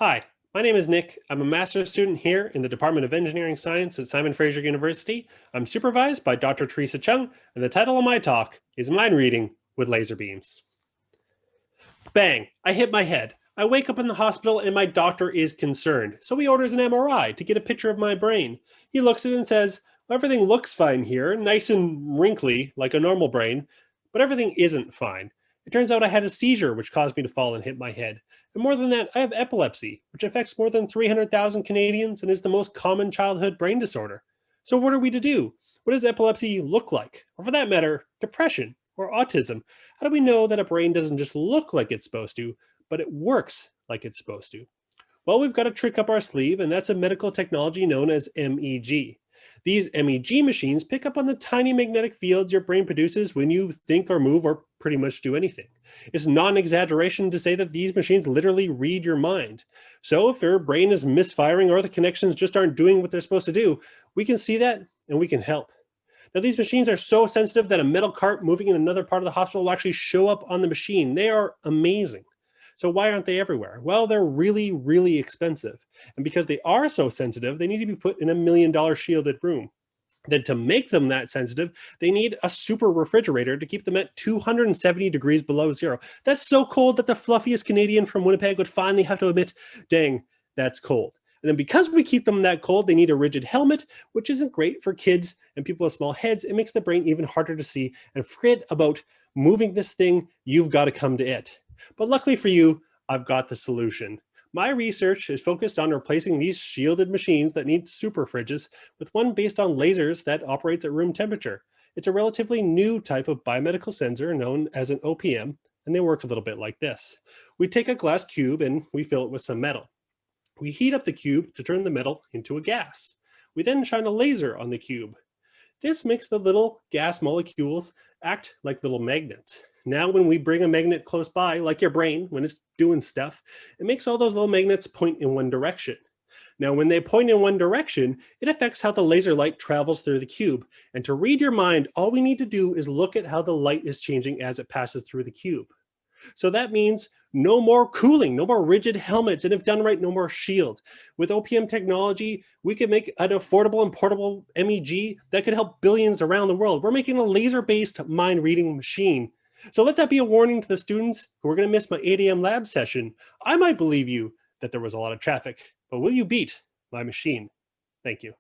Hi, my name is Nick. I'm a master's student here in the Department of Engineering Science at Simon Fraser University. I'm supervised by Dr. Teresa Chung, and the title of my talk is Mind Reading with Laser Beams. Bang! I hit my head. I wake up in the hospital and my doctor is concerned, so he orders an MRI to get a picture of my brain. He looks at it and says, well, everything looks fine here, nice and wrinkly like a normal brain, but everything isn't fine. It turns out I had a seizure which caused me to fall and hit my head. And more than that, I have epilepsy, which affects more than 300,000 Canadians and is the most common childhood brain disorder. So what are we to do? What does epilepsy look like? Or for that matter, depression or autism? How do we know that a brain doesn't just look like it's supposed to, but it works like it's supposed to? Well, we've got a trick up our sleeve, and that's a medical technology known as MEG. These MEG machines pick up on the tiny magnetic fields your brain produces when you think or move or pretty much do anything. It's not an exaggeration to say that these machines literally read your mind. So if your brain is misfiring or the connections just aren't doing what they're supposed to do, we can see that and we can help. Now, these machines are so sensitive that a metal cart moving in another part of the hospital will actually show up on the machine. They are amazing. So why aren't they everywhere? Well, they're really, really expensive. And because they are so sensitive, they need to be put in $1 million shielded room. Then to make them that sensitive, they need a super refrigerator to keep them at 270 degrees below zero. That's so cold that the fluffiest Canadian from Winnipeg would finally have to admit, dang, that's cold. And then because we keep them that cold, they need a rigid helmet, which isn't great for kids and people with small heads. It makes the brain even harder to see. And forget about moving this thing, you've got to come to it. But luckily for you, I've got the solution. My research is focused on replacing these shielded machines that need super fridges with one based on lasers that operates at room temperature. It's a relatively new type of biomedical sensor known as an OPM, and they work a little bit like this. We take a glass cube and we fill it with some metal. We heat up the cube to turn the metal into a gas. We then shine a laser on the cube. This makes the little gas molecules act like little magnets. Now, when we bring a magnet close by, like your brain, when it's doing stuff, it makes all those little magnets point in one direction. Now, when they point in one direction, it affects how the laser light travels through the cube. And to read your mind, all we need to do is look at how the light is changing as it passes through the cube. So that means no more cooling, no more rigid helmets, and if done right, no more shield. With OPM technology, we can make an affordable and portable MEG that could help billions around the world. We're making a laser-based mind-reading machine. So let that be a warning to the students who are going to miss my 8 a.m. lab session. I might believe you that there was a lot of traffic, but will you beat my machine? Thank you.